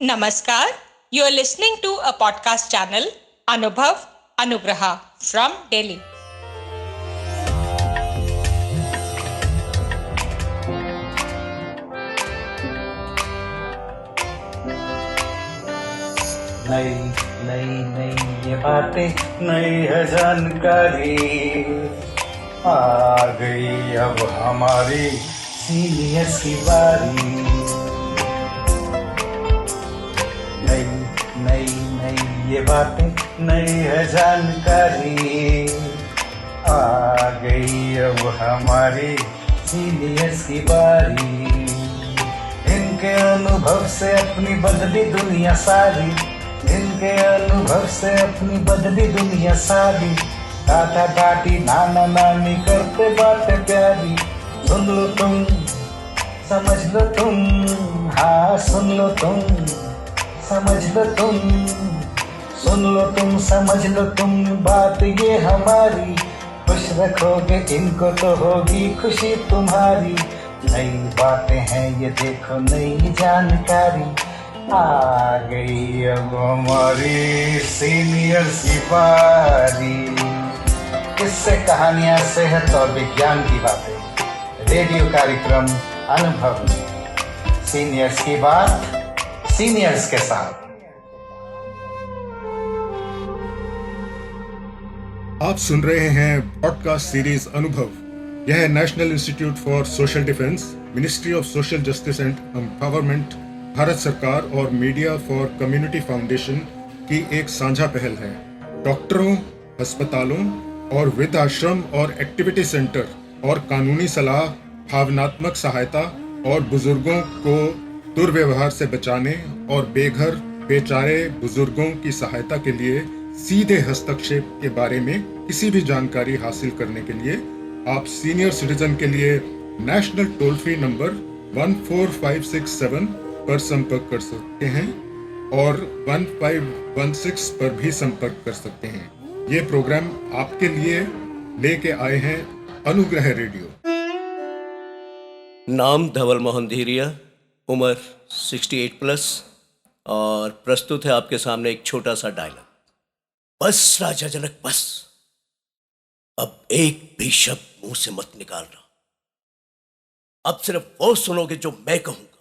Namaskar. You are listening to a podcast channel, Anubhav Anugraha from Delhi. नई नई नई ये बातें, नई है जानकारी, आ गई अब हमारी सीनियर्स की बारी। नई नई नई ये बातें, नई है जानकारी, आ गई अब हमारी सीनियर्स की बारी। इनके अनुभव से अपनी बदली दुनिया सारी, इनके अनुभव से अपनी बदली दुनिया सारी। दादा दादी नाना नानी करते बातें प्यारी, सुन लो तुम, समझ लो तुम, हाँ सुन लो तुम, समझ लो तुम, सुन लो तुम, समझ लो तुम, बात ये हमारी। खुश रखोगे इनको तो होगी खुशी तुम्हारी। नई बातें हैं ये देखो, नई जानकारी, आ गई अब हमारी सीनियर्स की बारी। किससे कहानियां, सेहत और विज्ञान की बातें, रेडियो कार्यक्रम अनुभव में सीनियर्स की बात, सीनियर्स के साथ। आप सुन रहे हैं पॉडकास्ट सीरीज अनुभव। यह है national institute for social defence, ministry of social justice and empowerment, Bharat सरकार और मीडिया फॉर कम्युनिटी फाउंडेशन की एक साझा पहल है। डॉक्टरों, अस्पतालों और वृद्धाश्रम और एक्टिविटी सेंटर और कानूनी सलाह, भावनात्मक सहायता और बुजुर्गों को दुर्व्यवहार से बचाने और बेघर बेचारे बुजुर्गों की सहायता के लिए सीधे हस्तक्षेप के बारे में किसी भी जानकारी हासिल करने के लिए आप सीनियर सिटीजन के लिए नेशनल टोल फ्री नंबर 14567 पर संपर्क कर सकते हैं और 1516 पर भी संपर्क कर सकते हैं। ये प्रोग्राम आपके लिए लेके आए हैं अनुग्रह रेडियो। नाम धवल मोहन धीरिया, उम्र 68 प्लस, और प्रस्तुत है आपके सामने एक छोटा सा डायलॉग। बस राजा जनक बस, अब एक भी शब्द मुंह से मत निकालना। अब सिर्फ वो सुनोगे जो मैं कहूंगा।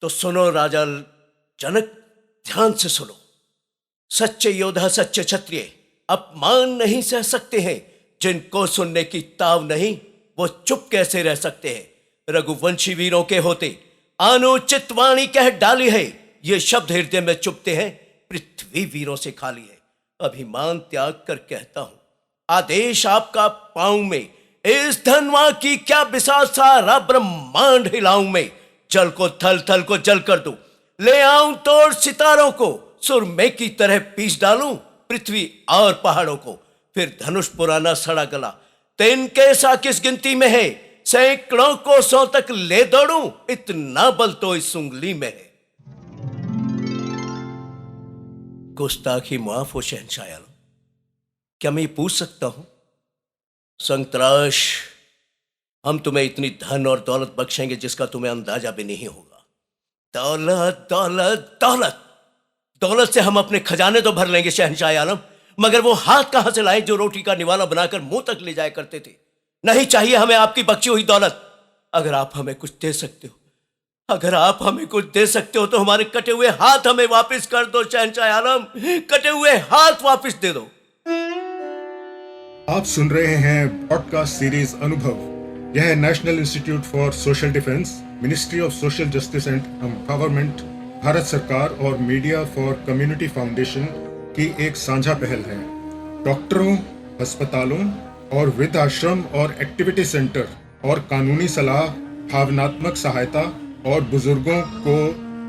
तो सुनो राजा जनक, ध्यान से सुनो। सच्चे योद्धा, सच्चे क्षत्रिय अपमान नहीं सह सकते हैं। जिनको सुनने की ताव नहीं, वो चुप कैसे रह सकते हैं। रघुवंशी वीरों के होते अनुचित वाणी कह डाली है। ये शब्द हृदय में चुभते हैं, पृथ्वी वीरों से खाली है। अभिमान त्याग कर कहता हूं, आदेश आपका पाऊं में। इस धनवा की क्या बिसात, सारा ब्रह्मांड हिलाऊं मैं। जल को थल, थल को जल कर दूं, ले आऊं तोड़ सितारों को। सुरमे की तरह पीस डालूं पृथ्वी और पहाड़ों को। फिर धनुष पुराना सड़ा गला, तिनके सा किस गिनती में है। सैकड़ों को 100 तक ले दौड़ूं, इतना बल तो इस उंगली में है। गुस्ताखी माफ हो शहंशाह आलम, क्या मैं ये पूछ सकता हूं? संतराश, हम तुम्हें इतनी धन और दौलत बख्शेंगे जिसका तुम्हें अंदाजा भी नहीं होगा। दौलत दौलत दौलत दौलत से हम अपने खजाने तो भर लेंगे शहंशाह आलम, मगर वो हाथ कहां से लाए जो रोटी का निवाला बनाकर मुंह तक ले जाया करते थे। नहीं चाहिए हमें आपकी बख्शी हुई दौलत। अगर आप हमें कुछ दे सकते हो, अगर आप हमें कुछ दे सकते हो तो हमारे कटे हुए हाथ हमें वापस कर दो शहंशाह आलम। कटे हुए हाथ वापस दे दो। आप सुन रहे हैं पॉडकास्ट सीरीज अनुभव। यह है national institute for social defence, ministry of social justice and empowerment, Bharat सरकार और मीडिया फॉर कम्युनिटी फाउंडेशन की एक साझा पहल है। डॉक्टरों, अस्पतालों और वृद्धाश्रम और एक्टिविटी सेंटर और कानूनी सलाह, भावनात्मक सहायता और बुजुर्गों को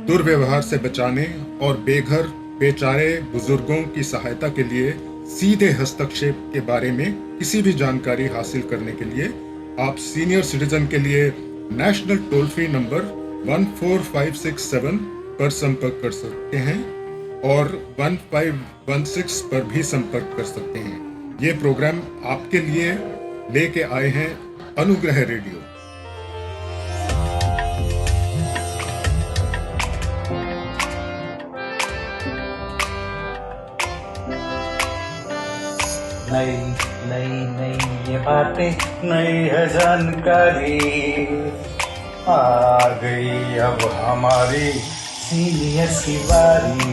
दुर्व्यवहार से बचाने और बेघर बेचारे बुजुर्गों की सहायता के लिए सीधे हस्तक्षेप के बारे में किसी भी जानकारी हासिल करने के लिए आप सीनियर सिटीजन के लिए नेशनल टोल फ्री नंबर 14567 पर संपर्क कर सकते हैं और 1516 पर भी संपर्क कर सकते हैं। ये प्रोग्राम आपके लिए लेके आए हैं अनुग्रह रेडियो। नई नई नई ये बातें, नई है जानकारी, आ गई अब हमारी सीनियर्स की बारी।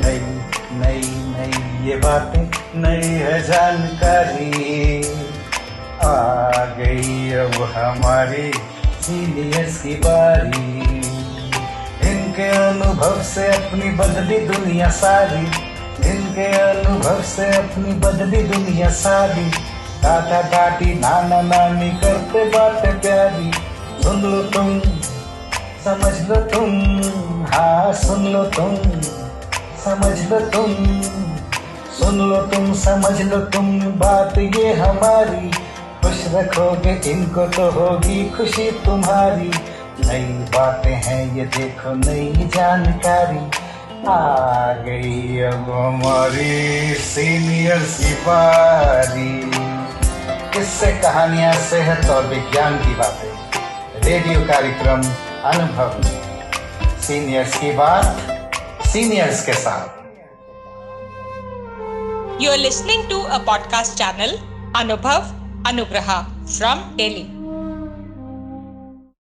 नई नई नई ये बातें, नई है जानकारी, आ गई अब हमारी सीनियर्स की बारी। इनके अनुभव से अपनी बदली दुनिया सारी, इनके अनुभव से अपनी बदली दुनिया सारी। दादा दादी नाना नानी करते बातें प्यारी, सुन लो तुम, समझ लो तुम, हाँ सुन लो तुम, समझ लो तुम, सुन लो तुम, समझ लो तुम, बात ये हमारी। खुश रखोगे इनको तो होगी खुशी तुम्हारी। नई बातें हैं ये देखो, नई जानकारी, आ गई अब हमारी सीनियर्स की बारी। किस्से, कहानियां, सेहत और विज्ञान की बातें, रेडियो कार्यक्रम अनुभव में सीनियर्स की बात, सीनियर्स के साथ। You are listening to a podcast channel, Anubhav Anugraha from Delhi.